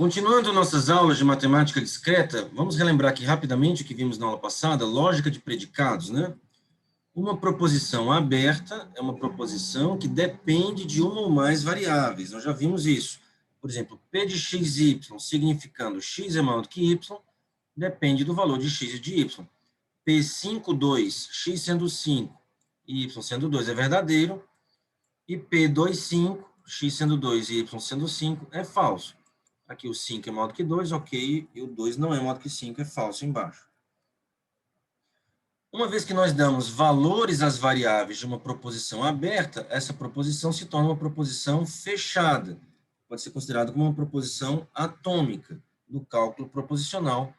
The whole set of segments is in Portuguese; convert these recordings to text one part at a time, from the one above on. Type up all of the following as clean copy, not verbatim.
Continuando nossas aulas de matemática discreta, vamos relembrar aqui rapidamente o que vimos na aula passada, lógica de predicados, né? Uma proposição aberta é uma proposição que depende de uma ou mais variáveis. Nós já vimos isso. Por exemplo, P de x e y, significando x é maior do que y, depende do valor de x e de y. P5, 2, x sendo 5 e y sendo 2 é verdadeiro. E P2, 5, x sendo 2 e y sendo 5 é falso. Aqui o 5 é maior do que 2, ok, e o 2 não é maior do que 5, é falso embaixo. Uma vez que nós damos valores às variáveis de uma proposição aberta, essa proposição se torna uma proposição fechada. Pode ser considerada como uma proposição atômica do cálculo proposicional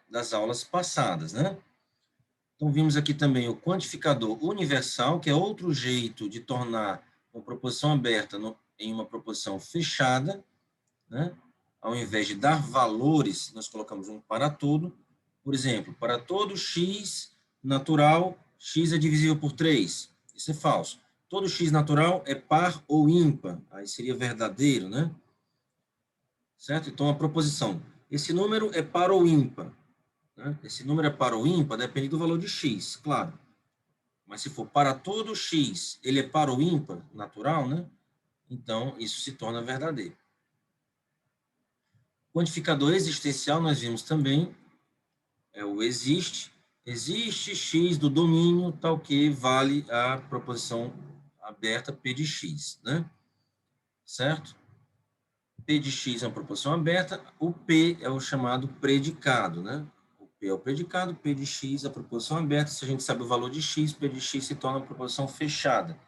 das aulas passadas, né? Então, vimos aqui também o quantificador universal, que é outro jeito de tornar uma proposição aberta em uma proposição fechada, né? Ao invés de dar valores, nós colocamos um para todo. Por exemplo, para todo x natural, x é divisível por 3. Isso é falso. Todo x natural é par ou ímpar. Aí seria verdadeiro, né? Certo? Então, a proposição. Esse número é par ou ímpar. Né? Esse número é par ou ímpar, depende do valor de x, claro. Mas se for para todo x, ele é par ou ímpar, natural, né? Então, isso se torna verdadeiro. Quantificador existencial, nós vimos também, é o existe. Existe x do domínio, tal que vale a proposição aberta P de x, né? Certo? P de x é uma proposição aberta, o P é o chamado predicado, né? O P é o predicado, P de x é a proposição aberta. Se a gente sabe o valor de x, P de x se torna uma proposição fechada.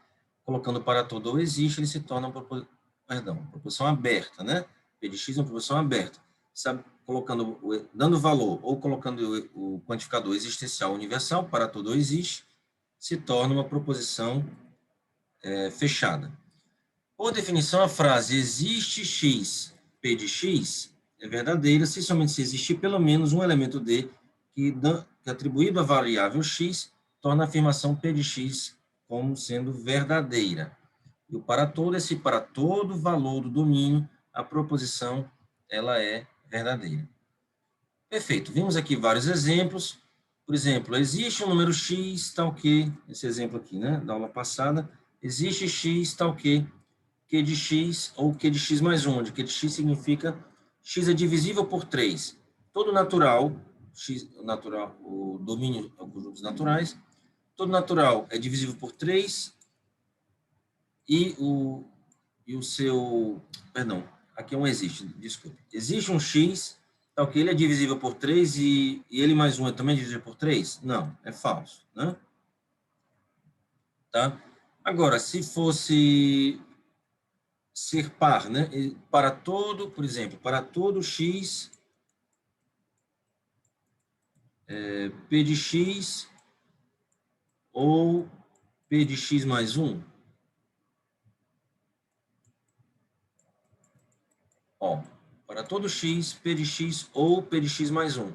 Colocando para todo ou existe, ele se torna uma proposição aberta, né? P de x é uma proposição aberta. Sabe, dando valor ou colocando o quantificador existencial universal para todo ou existe, se torna uma proposição fechada. Por definição, a frase existe x, P de x, é verdadeira se somente se existir pelo menos um elemento D que atribuído à variável x, torna a afirmação P de x como sendo verdadeira. E o para todo é se para todo valor do domínio a proposição ela é verdadeira. Perfeito. Vimos aqui vários exemplos. Por exemplo, existe um número x tal que, esse exemplo aqui, né, da aula passada, existe x tal que Q de x ou Q de x mais 1, onde Q de x significa x é divisível por 3. Todo natural, o domínio é o conjunto dos naturais, todo natural é divisível por 3 e o seu... Perdão, aqui é um existe, desculpe. Existe um x, tal que ele é divisível por 3 e ele mais 1 é também divisível por 3? Não, é falso, né? Tá? Agora, se fosse ser par, né? Para todo, por exemplo, para todo x, P de x ou P de x mais 1. Ó, para todo x, P de x ou P de x mais 1.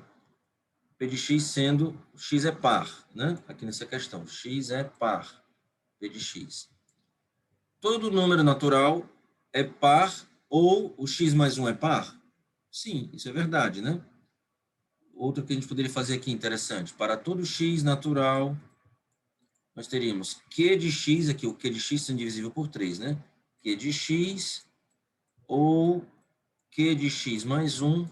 P de x sendo, x é par, né? Aqui nessa questão, x é par, P de x. Todo número natural é par ou o x mais 1 é par? Sim, isso é verdade, né? Outro que a gente poderia fazer aqui interessante, para todo x natural, nós teríamos Q de x, aqui o Q de x sendo divisível por 3, né? Q de x ou Q de x mais 1,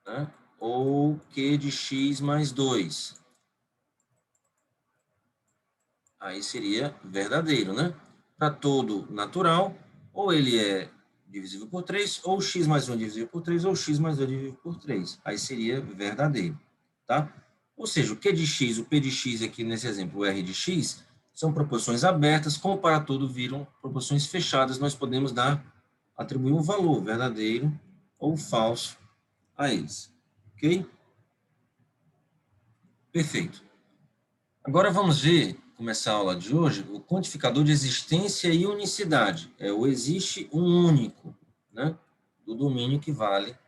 né? Ou Q de x mais 2. Aí seria verdadeiro, né? Para todo natural, ou ele é divisível por 3, ou x mais 1 é divisível por 3, ou x mais 2 é divisível por 3. Aí seria verdadeiro, tá? Ou seja, o Q de x, o P de x aqui nesse exemplo, o R de x, são proposições abertas, como para todo viram proposições fechadas, nós podemos atribuir um valor verdadeiro ou falso a eles, ok? Perfeito. Agora vamos ver, começar a aula de hoje, o quantificador de existência e unicidade. É o existe um único, né? Do domínio que vale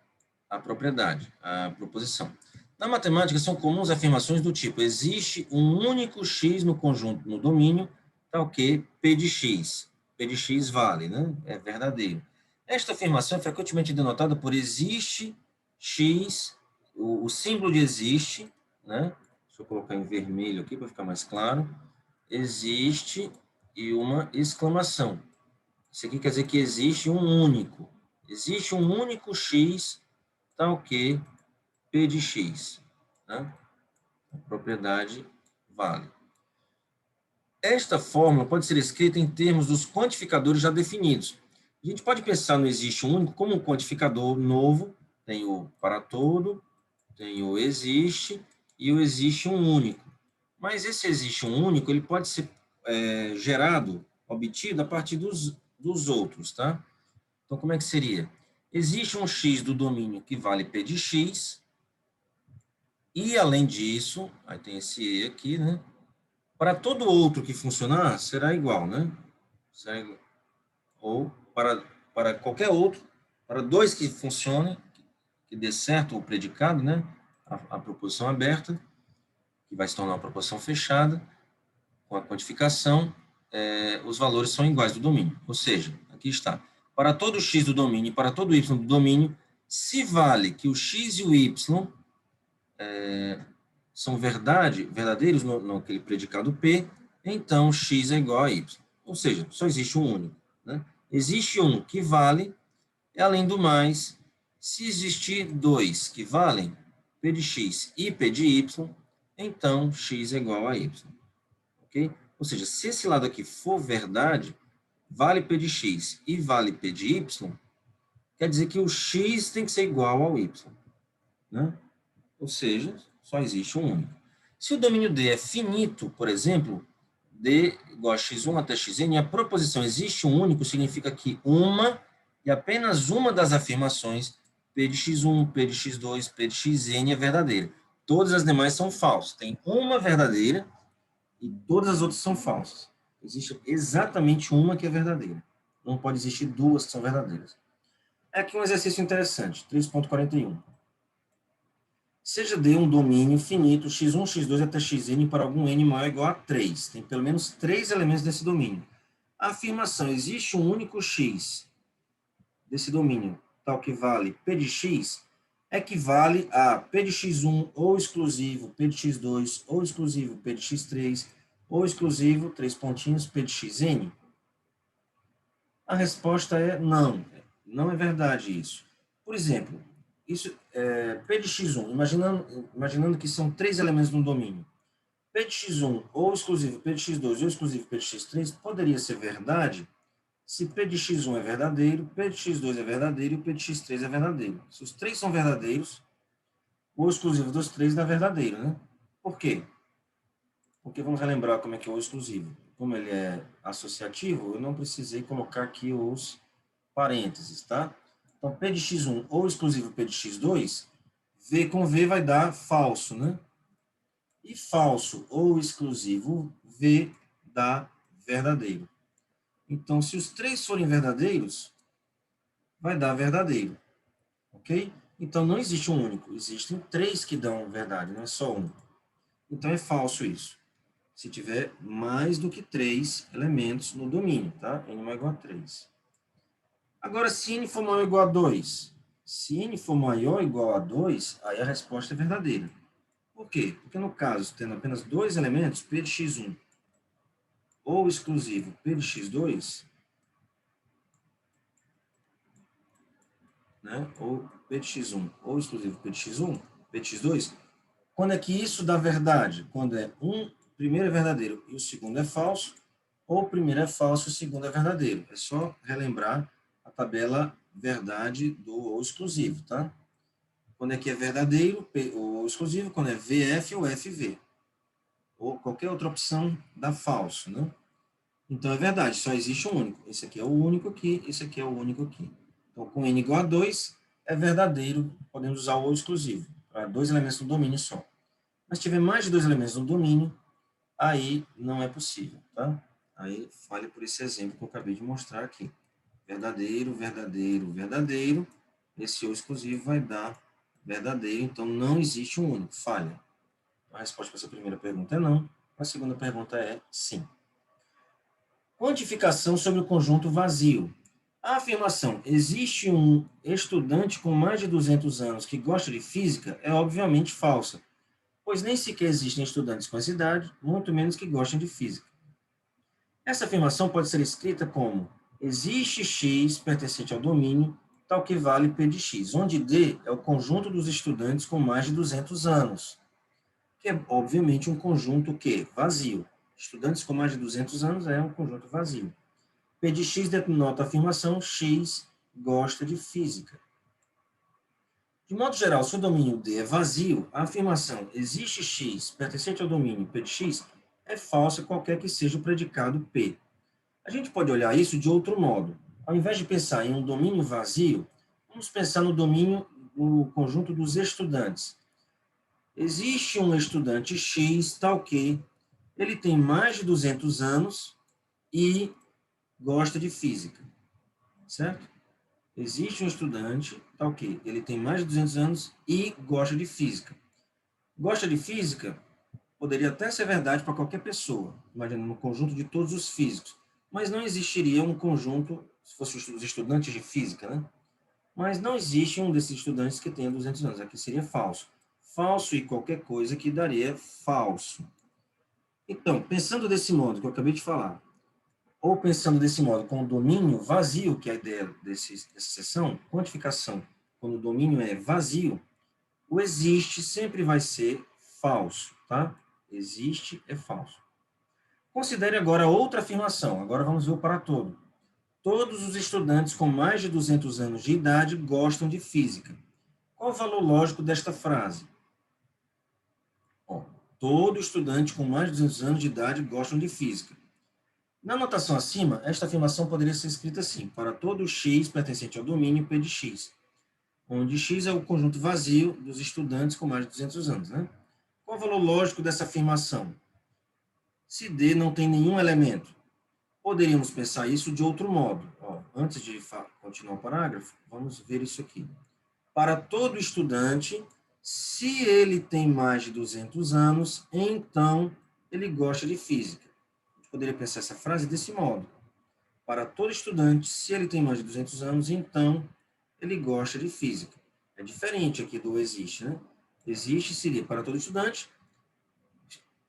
a propriedade, a proposição. Na matemática, são comuns afirmações do tipo, existe um único x no conjunto, no domínio, tal que P de x. P de x vale, né? É verdadeiro. Esta afirmação é frequentemente denotada por existe X, o símbolo de existe, né? Deixa eu colocar em vermelho aqui para ficar mais claro. Existe e uma exclamação. Isso aqui quer dizer que existe um único. Existe um único X, tal que P de X. Né? A propriedade vale. Esta fórmula pode ser escrita em termos dos quantificadores já definidos. A gente pode pensar no existe único como um quantificador novo, tem o para todo, tem o existe e o existe um único. Mas esse existe um único, ele pode ser gerado, obtido a partir dos outros, tá? Então, como é que seria? Existe um x do domínio que vale p de x, e além disso, aí tem esse e aqui, né? Para todo outro que funcionar, será igual, né? Ou para qualquer outro, para dois que funcionem, que dê certo o predicado, né? A proposição aberta, que vai se tornar uma proposição fechada, com a quantificação, os valores são iguais do domínio. Ou seja, aqui está. Para todo x do domínio e para todo y do domínio, se vale que o x e o y são verdadeiros naquele predicado P, então x é igual a y. Ou seja, só existe um único. Né? Existe um que vale, e além do mais, se existir dois que valem, P de x e P de y, então x é igual a y. Ok? Ou seja, se esse lado aqui for verdade, vale P de x e vale P de y, quer dizer que o x tem que ser igual ao y. Né? Ou seja, só existe um único. Se o domínio D é finito, por exemplo, D igual a x1 até xn, e a proposição existe um único, significa que uma e apenas uma das afirmações, P de x1, P de x2, P de xn, é verdadeira. Todas as demais são falsas. Tem uma verdadeira e todas as outras são falsas. Existe exatamente uma que é verdadeira. Não pode existir duas que são verdadeiras. É aqui um exercício interessante, 3.41. Seja D um domínio finito x1, x2 até xn para algum n maior ou igual a 3. Tem pelo menos 3 elementos desse domínio. A afirmação existe um único x desse domínio, tal que vale P de x, equivale a P de x1 ou exclusivo P de x2 ou exclusivo P de x3 ou exclusivo, 3 pontinhos, P de xn? A resposta é não. Não é verdade isso. Por exemplo, isso P de x1, imaginando que são 3 elementos no domínio. P de x1 ou exclusivo P de x2 ou exclusivo P de x3 poderia ser verdade se P de x1 é verdadeiro, P de x2 é verdadeiro e P de x3 é verdadeiro. Se os três são verdadeiros, o exclusivo dos três dá verdadeiro, né? Por quê? Porque vamos relembrar como é que é o exclusivo. Como ele é associativo, eu não precisei colocar aqui os parênteses, tá? Então, P de x1 ou exclusivo P de x2, V com V vai dar falso, né? E falso ou exclusivo V dá verdadeiro. Então, se os três forem verdadeiros, vai dar verdadeiro, ok? Então, não existe um único, existem três que dão verdade, não é só um. Então, é falso isso. Se tiver mais do que 3 elementos no domínio, tá? N maior ou igual a 3. Agora, se N for maior ou igual a 2, se N for maior ou igual a 2, aí a resposta é verdadeira. Por quê? Porque no caso, tendo apenas dois elementos, P de x1 ou exclusivo P de x2, né? Ou P de x1 ou exclusivo P de x1, P de x2, quando é que isso dá verdade? Quando o primeiro é verdadeiro e o segundo é falso, ou o primeiro é falso e o segundo é verdadeiro. É só relembrar a tabela verdade do ou exclusivo, tá? Quando é que é verdadeiro, ou exclusivo, quando é VF ou FV. Ou qualquer outra opção dá falso, né? Então é verdade, só existe um único. Esse aqui é o único aqui, esse aqui é o único aqui. Então, com n igual a 2, é verdadeiro, podemos usar o ou exclusivo, para dois elementos no domínio só. Mas se tiver mais de dois elementos no domínio, aí não é possível, tá? Aí fale por esse exemplo que eu acabei de mostrar aqui. Verdadeiro, verdadeiro, verdadeiro. Esse ou exclusivo vai dar verdadeiro, então não existe um único, falha. A resposta para essa primeira pergunta é não, a segunda pergunta é sim. Quantificação sobre o conjunto vazio. A afirmação, existe um estudante com mais de 200 anos que gosta de física, é obviamente falsa, pois nem sequer existem estudantes com essa idade, muito menos que gostem de física. Essa afirmação pode ser escrita como, existe X pertencente ao domínio, tal que vale P de X, onde D é o conjunto dos estudantes com mais de 200 anos, que é, obviamente, um conjunto que? Vazio. Estudantes com mais de 200 anos é um conjunto vazio. P de X denota a afirmação X gosta de física. De modo geral, se o domínio D é vazio, a afirmação existe X pertencente ao domínio P de X é falsa qualquer que seja o predicado P. A gente pode olhar isso de outro modo. Ao invés de pensar em um domínio vazio, vamos pensar no domínio, no conjunto dos estudantes. Existe um estudante X, tal que ele tem mais de 200 anos e gosta de física, certo? Existe um estudante, tal que ele tem mais de 200 anos e gosta de física. Gosta de física poderia até ser verdade para qualquer pessoa, imaginando um conjunto de todos os físicos, mas não existiria um conjunto, se fossem os estudantes de física, né? Mas não existe um desses estudantes que tenha 200 anos, aqui seria falso. Falso e qualquer coisa que daria falso. Então, pensando desse modo que eu acabei de falar, ou pensando desse modo com o domínio vazio, que é a ideia dessa seção, quantificação, quando o domínio é vazio, o existe sempre vai ser falso, tá? Existe é falso. Considere agora outra afirmação. Agora vamos ver o para todo. Todos os estudantes com mais de 200 anos de idade gostam de física. Qual o valor lógico desta frase? Bom, todo estudante com mais de 200 anos de idade gosta de física. Na notação acima, esta afirmação poderia ser escrita assim: para todo x pertencente ao domínio P de x, onde x é o conjunto vazio dos estudantes com mais de 200 anos. Né? Qual o valor lógico dessa afirmação? Se D não tem nenhum elemento, poderíamos pensar isso de outro modo. Ó, antes de continuar o parágrafo, vamos ver isso aqui. Para todo estudante, se ele tem mais de 200 anos, então ele gosta de física. A gente poderia pensar essa frase desse modo. Para todo estudante, se ele tem mais de 200 anos, então ele gosta de física. É diferente aqui do existe, né? Existe seria para todo estudante.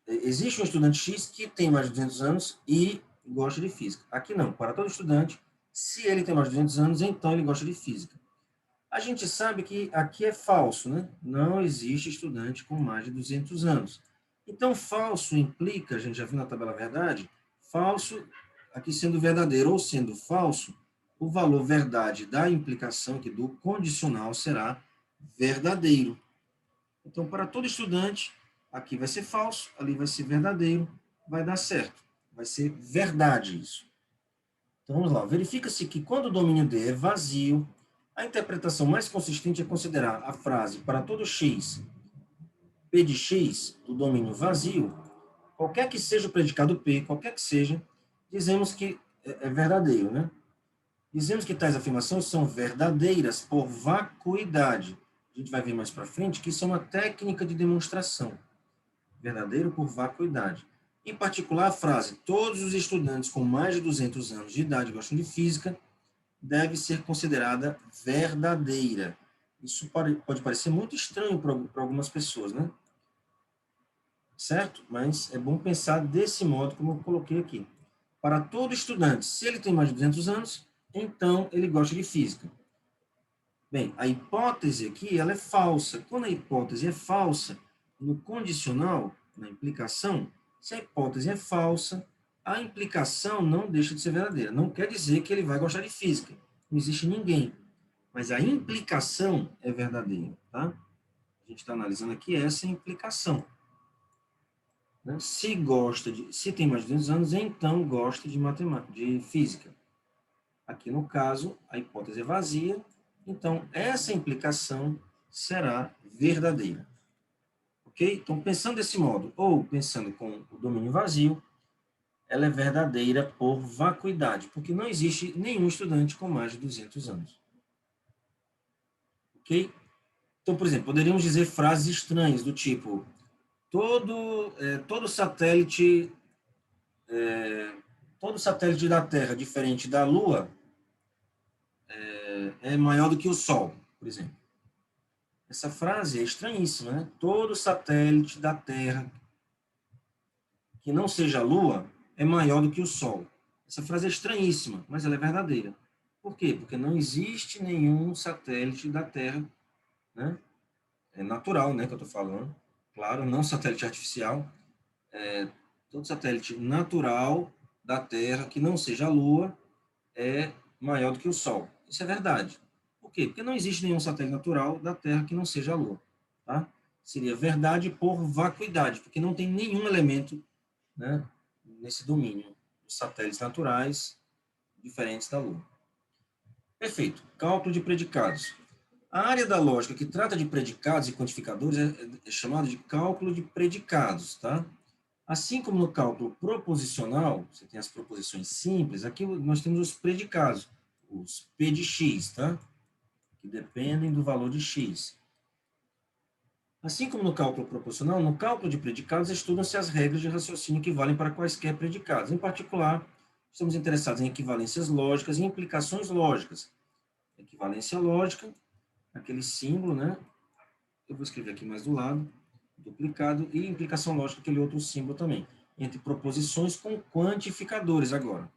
Existe um estudante X que tem mais de 200 anos e gosta de física. Aqui não, para todo estudante, se ele tem mais de 200 anos, então ele gosta de física. A gente sabe que aqui é falso, né? Não existe estudante com mais de 200 anos. Então, falso implica, a gente já viu na tabela verdade, falso, aqui sendo verdadeiro ou sendo falso, o valor verdade da implicação, que do condicional, será verdadeiro. Então, para todo estudante, aqui vai ser falso, ali vai ser verdadeiro, vai dar certo. Vai ser verdade isso. Então, vamos lá. Verifica-se que quando o domínio D é vazio, a interpretação mais consistente é considerar a frase para todo x, P de x, do domínio vazio, qualquer que seja o predicado P, qualquer que seja, dizemos que é verdadeiro, né? Dizemos que tais afirmações são verdadeiras por vacuidade. A gente vai ver mais para frente que isso é uma técnica de demonstração. Verdadeiro por vacuidade. Em particular, a frase todos os estudantes com mais de 200 anos de idade gostam de física deve ser considerada verdadeira. Isso pode parecer muito estranho para algumas pessoas, né? Certo? Mas é bom pensar desse modo, como eu coloquei aqui. Para todo estudante, se ele tem mais de 200 anos, então ele gosta de física. Bem, a hipótese aqui, ela é falsa. Quando a hipótese é falsa, no condicional, na implicação, se a hipótese é falsa, a implicação não deixa de ser verdadeira. Não quer dizer que ele vai gostar de física. Não existe ninguém. Mas a implicação é verdadeira, tá? A gente está analisando aqui essa implicação. Né? Se tem mais de 200 anos, então gosta de matemática, de física. Aqui no caso, a hipótese é vazia, então essa implicação será verdadeira. Ok? Então, pensando desse modo, ou pensando com o domínio vazio, ela é verdadeira por vacuidade, porque não existe nenhum estudante com mais de 200 anos. Ok? Então, por exemplo, poderíamos dizer frases estranhas do tipo todo satélite todo satélite da Terra diferente da Lua é maior do que o Sol, por exemplo. Essa frase é estranhíssima, né? Todo satélite da Terra que não seja a Lua é maior do que o Sol. Essa frase é estranhíssima, mas ela é verdadeira. Por quê? Porque não existe nenhum satélite da Terra, né? É natural, né, que eu estou falando. Claro, não satélite artificial. Todo satélite natural da Terra que não seja a Lua é maior do que o Sol. Isso é verdade. Por quê? Porque não existe nenhum satélite natural da Terra que não seja a Lua. Tá? Seria verdade por vacuidade, porque não tem nenhum elemento, né, nesse domínio dos satélites naturais diferentes da Lua. Perfeito. Cálculo de predicados. A área da lógica que trata de predicados e quantificadores é chamada de cálculo de predicados, tá? Assim como no cálculo proposicional, você tem as proposições simples, aqui nós temos os predicados, os P de x, tá? Que dependem do valor de x. Assim como no cálculo proposicional, no cálculo de predicados estudam-se as regras de raciocínio que valem para quaisquer predicados. Em particular, estamos interessados em equivalências lógicas e implicações lógicas. Equivalência lógica, aquele símbolo, né? Eu vou escrever aqui mais do lado, duplicado, e implicação lógica, aquele outro símbolo também, entre proposições com quantificadores agora.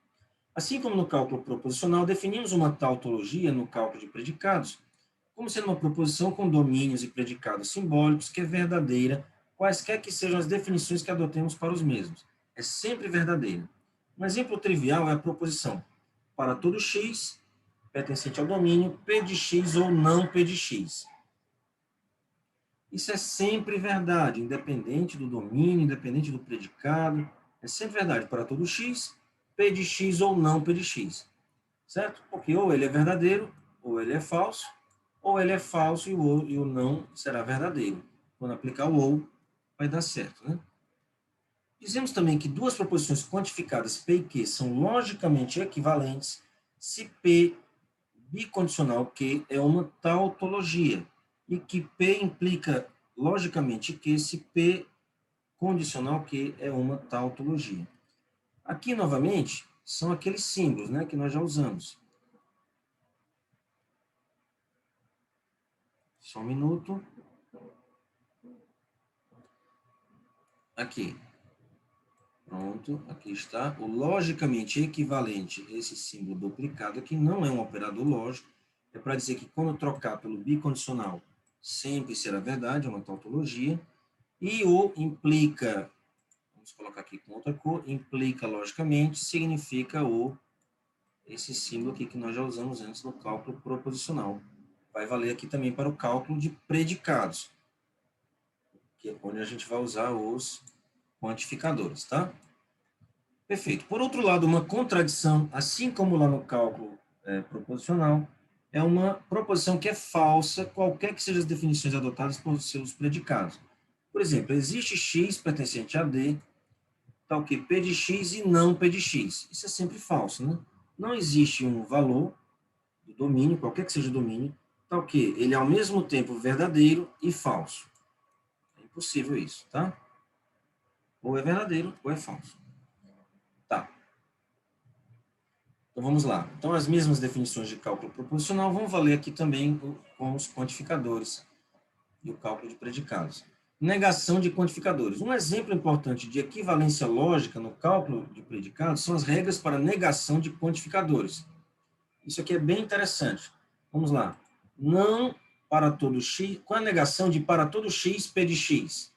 Assim como no cálculo proposicional, definimos uma tautologia no cálculo de predicados, como sendo uma proposição com domínios e predicados simbólicos que é verdadeira, quaisquer que sejam as definições que adotemos para os mesmos. É sempre verdadeira. Um exemplo trivial é a proposição para todo x, pertencente ao domínio, P de x ou não P de x. Isso é sempre verdade, independente do domínio, independente do predicado. É sempre verdade para todo x, P de x ou não P de x. Certo? Porque ou ele é verdadeiro, ou ele é falso, ou ele é falso e o não será verdadeiro. Quando aplicar o ou, vai dar certo, né? Dizemos também que duas proposições quantificadas P e Q são logicamente equivalentes se P bicondicional Q é uma tautologia e que P implica logicamente Q se P condicional Q é uma tautologia. Aqui, novamente, são aqueles símbolos, né, que nós já usamos. Só um minuto. Aqui. Pronto, aqui está. O logicamente equivalente, esse símbolo duplicado aqui, não é um operador lógico. É para dizer que quando trocar pelo bicondicional, sempre será verdade, é uma tautologia. E o implica, vamos colocar aqui com outra cor, implica logicamente, significa esse símbolo aqui que nós já usamos antes no cálculo proposicional. Vai valer aqui também para o cálculo de predicados, que é onde a gente vai usar os quantificadores, tá? Perfeito. Por outro lado, uma contradição, assim como lá no cálculo proposicional, é uma proposição que é falsa, qualquer que sejam as definições adotadas por seus predicados. Por exemplo, existe x pertencente a D, tal que P de x e não P de x. Isso é sempre falso, né? Não existe um valor do domínio, qualquer que seja o domínio, tal que ele é ao mesmo tempo verdadeiro e falso. É impossível isso, tá? Ou é verdadeiro ou é falso. Tá. Então, vamos lá. Então, as mesmas definições de cálculo proposicional vão valer aqui também com os quantificadores e o cálculo de predicados. Negação de quantificadores. Um exemplo importante de equivalência lógica no cálculo de predicados são as regras para negação de quantificadores. Isso aqui é bem interessante. Vamos lá. Não para todo x. Qual é a negação de para todo x, P de x?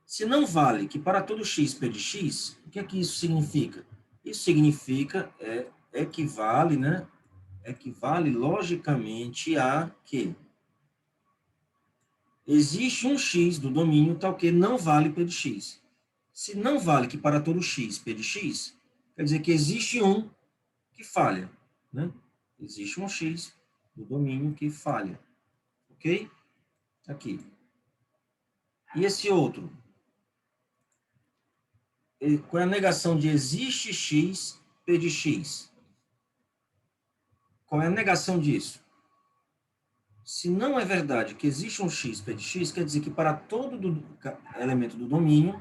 Se não vale que para todo x, P de x, o que é que isso significa? Isso significa, equivale, né? Equivale logicamente a que existe um x do domínio tal que não vale P de x. Se não vale que para todo x, P de x, quer dizer que existe um que falha, né? Existe um x do domínio que falha. Ok? Aqui. E esse outro? Qual é a negação de existe x, P de x? Qual é a negação disso? Se não é verdade que existe um x, P de x, quer dizer que para todo elemento do domínio,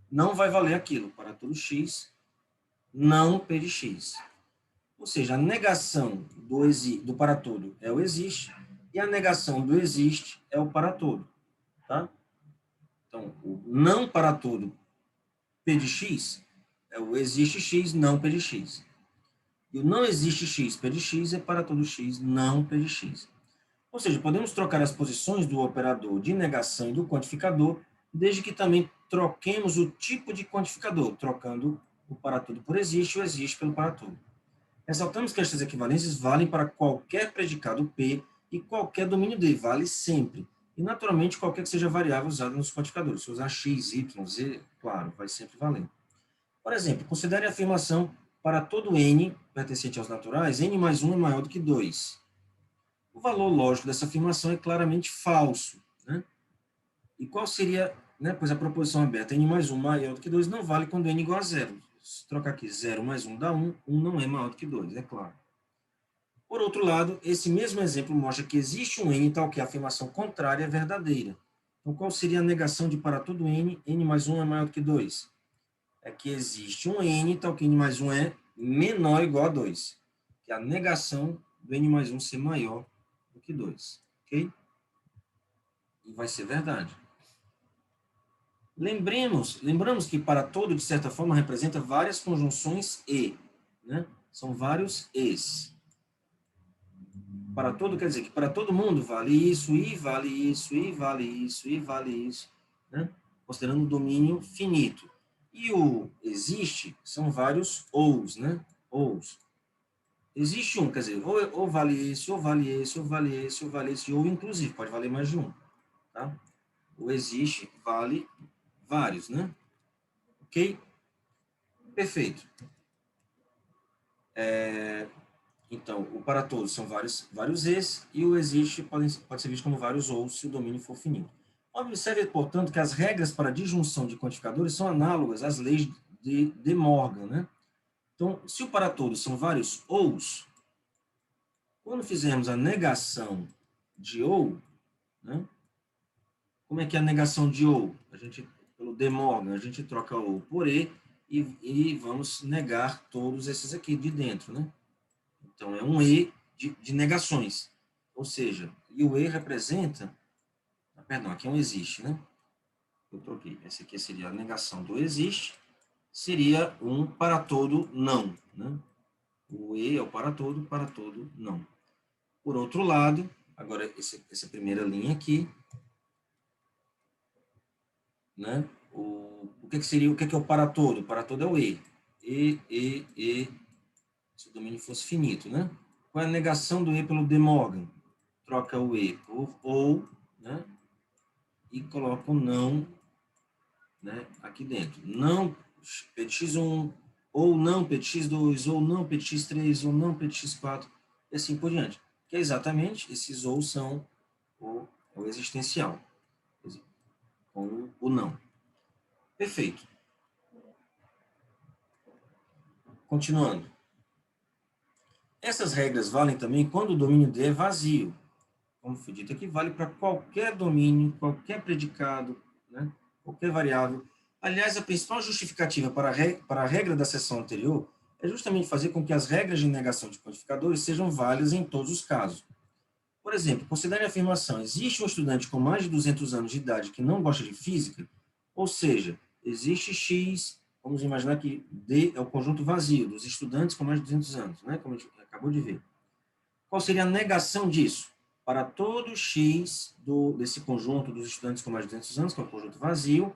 não vai valer aquilo. Para todo x, não P de x. Ou seja, a negação do para todo é o existe, e a negação do existe é o para todo. Tá? Então, o não para todo P de x é o existe x, não P de x. E o não existe x, P de x é para todo x, não P de x. Ou seja, podemos trocar as posições do operador de negação e do quantificador, desde que também troquemos o tipo de quantificador, trocando o para todo por existe e o existe pelo para todo. Ressaltamos que estas equivalências valem para qualquer predicado P e qualquer domínio D, vale sempre. E, naturalmente, qualquer que seja a variável usada nos quantificadores. Se usar x, y, z, claro, vai sempre valer. Por exemplo, considere a afirmação para todo n pertencente aos naturais, n mais 1 é maior do que 2. O valor lógico dessa afirmação é claramente falso. Né? E qual seria, né, pois a proposição aberta n mais 1 maior do que 2 não vale quando n igual a 0. Se trocar aqui 0 mais 1 dá 1, 1 não é maior do que 2, é claro. Por outro lado, esse mesmo exemplo mostra que existe um n tal que a afirmação contrária é verdadeira. Então, qual seria a negação de para todo n, n mais 1 é maior do que 2? É que existe um n tal que n mais 1 é menor ou igual a 2. Que é a negação do n mais 1 ser maior do que 2. Ok? E vai ser verdade. Lembramos que para todo, de certa forma, representa várias conjunções e. Né? São vários es. Para todo quer dizer que para todo mundo vale isso, e vale isso, e vale isso, e vale isso. Né? Considerando o domínio finito. E o existe são vários ous, né? Ous. Existe um, quer dizer, ou vale esse, ou vale esse, ou vale esse, ou vale esse, ou inclusive, pode valer mais de um. Tá? O existe vale vários, né? Ok? Perfeito. Então, o para todos são vários es, e o existe pode ser visto como vários ou se o domínio for finito. Observe, portanto, que as regras para disjunção de quantificadores são análogas às leis de Morgan, né? Então, se o para todos são vários ous, quando fizermos a negação de ou, né? Como é que é a negação de ou? Pelo de Morgan, a gente troca ou por e vamos negar todos esses aqui de dentro, né? Então, é um E de negações. Ou seja, e o E representa... Perdão, aqui é um existe, né? Eu troquei. Esse aqui seria a negação do existe. Seria um para todo não. Né? O E é o para todo não. Por outro lado, agora essa primeira linha aqui, né? O que seria, o que é o para todo? O para todo é o E. E, se o domínio fosse finito, né? Qual é a negação do E pelo De Morgan? Troca o E por ou, né? E coloca o não, né, aqui dentro. Não P de x1, ou não P de x2, ou não P de x3, ou não P de x4, e assim por diante. Que é exatamente, esses ou são o existencial, com o não. Perfeito. Continuando. Essas regras valem também quando o domínio D é vazio. Como foi dito aqui, vale para qualquer domínio, qualquer predicado, né? Qualquer variável. Aliás, a principal justificativa para a regra da seção anterior é justamente fazer com que as regras de negação de quantificadores sejam válidas em todos os casos. Por exemplo, considere a afirmação: existe um estudante com mais de 200 anos de idade que não gosta de física, ou seja, existe X, vamos imaginar que D é o conjunto vazio dos estudantes com mais de 200 anos, né? Como a gente acabou de ver. Qual seria a negação disso? Para todo X desse conjunto dos estudantes com mais de 200 anos, que é um conjunto vazio,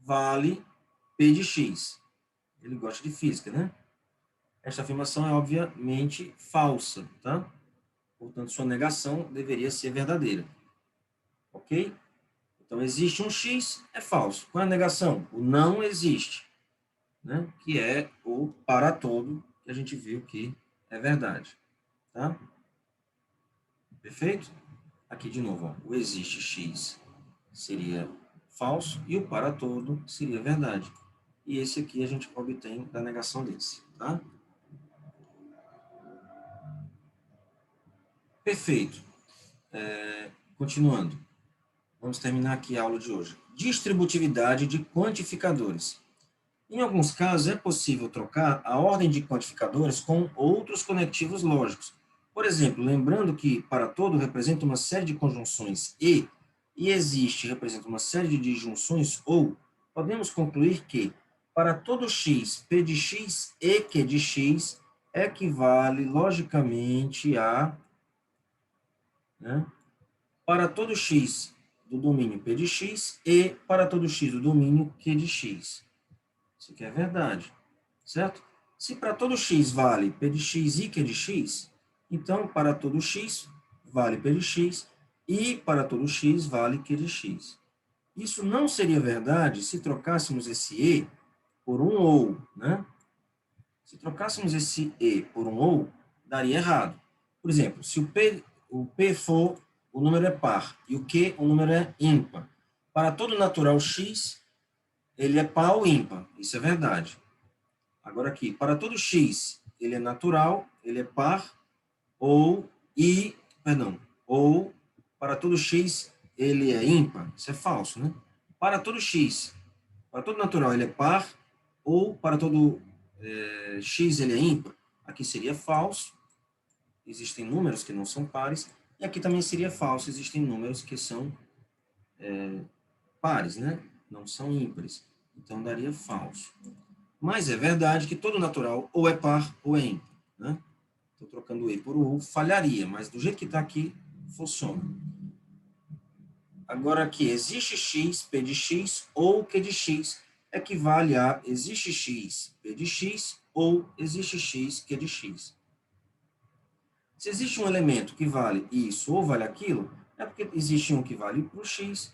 vale P de X. Ele gosta de física, né? Esta afirmação é obviamente falsa, tá? Portanto, sua negação deveria ser verdadeira. Ok? Então, existe um X, é falso. Qual é a negação? O não existe, né? Que é o para todo, que a gente viu que é verdade. Tá? Perfeito? Aqui de novo, ó, o existe X seria falso e o para todo seria verdade. E esse aqui a gente obtém da negação desse, tá? Perfeito. Continuando. Vamos terminar aqui a aula de hoje. Distributividade de quantificadores. Em alguns casos, é possível trocar a ordem de quantificadores com outros conectivos lógicos. Por exemplo, lembrando que para todo representa uma série de conjunções e existe representa uma série de disjunções ou, podemos concluir que para todo x, p de x e q de x equivale logicamente a, né, para todo x do domínio p de x e para todo x do domínio q de x. Isso aqui é verdade, certo? Se para todo x vale p de x e q de x, então para todo x vale p de x e para todo x vale q de x. Isso não seria verdade se trocássemos esse e por um ou, né? Se trocássemos esse e por um ou, daria errado. Por exemplo, se o p for, o número é par, e o q, o número é ímpar. Para todo natural x, ele é par ou ímpar. Isso é verdade. Agora aqui, para todo x, ele é natural, ele é par, ou ou para todo x, ele é ímpar. Isso é falso, né? Para todo x, para todo natural, ele é par, ou para todo x, ele é ímpar. Aqui seria falso, existem números que não são pares, e aqui também seria falso, existem números que são pares, né? Não são ímpares. Então, daria falso. Mas é verdade que todo natural ou é par ou é ímpar, né? Estou trocando o e por o ou, falharia, mas do jeito que está aqui, funciona. Agora aqui, existe x, p de x ou q de x equivale a existe x, p de x ou existe x, q de x. Se existe um elemento que vale isso ou vale aquilo, é porque existe um que vale para o x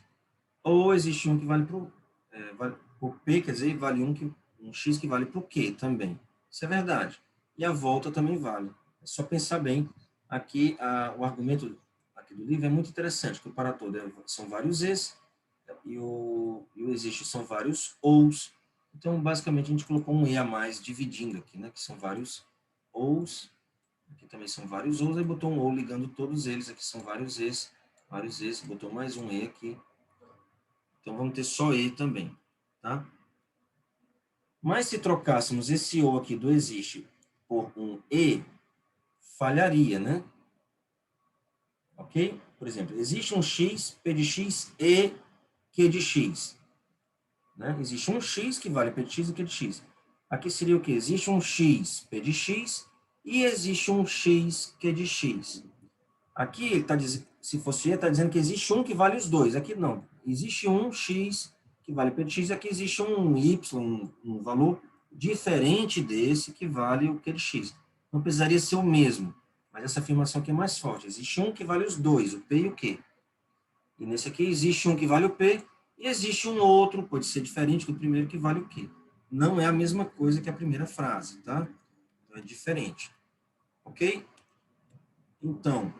ou existe um que vale para o p, quer dizer, vale um x que vale para o q também. Isso é verdade. E a volta também vale. É só pensar bem. Aqui, o argumento aqui do livro é muito interessante, que o para todo são vários es e o existe são vários ous. Então, basicamente, a gente colocou um e a mais dividindo aqui, né? Que são vários ous. Aqui também são vários ous, aí botou um ou ligando todos eles. Aqui são vários es, botou mais um e aqui. Então, vamos ter só e também, tá? Mas se trocássemos esse ou aqui do existe por um e, falharia, né? Ok? Por exemplo, existe um x, p de x e q de x. Né? Existe um x que vale p de x e q de x. Aqui seria o quê? Existe um x, p de x, e existe um x, q de x. Aqui, ele tá dizendo, se fosse e, está dizendo que existe um que vale os dois. Aqui não. Existe um x que vale p de x, e aqui existe um y, um valor diferente desse que vale o q de x. Não precisaria ser o mesmo, mas essa afirmação aqui é mais forte. Existe um que vale os dois, o p e o q. E nesse aqui existe um que vale o p, e existe um outro, pode ser diferente do primeiro, que vale o q. Não é a mesma coisa que a primeira frase, tá? Então, é diferente. Ok? Então,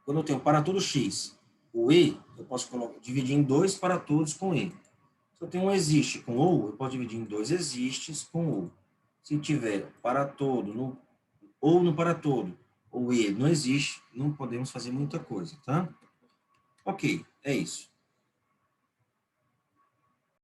quando eu tenho para todo x, o e, eu posso dividir em dois para todos com e. Se eu tenho um existe com ou, eu posso dividir em dois existes com ou. Se tiver para todo, ou no para todo, ou e não existe, não podemos fazer muita coisa, tá? Ok, é isso.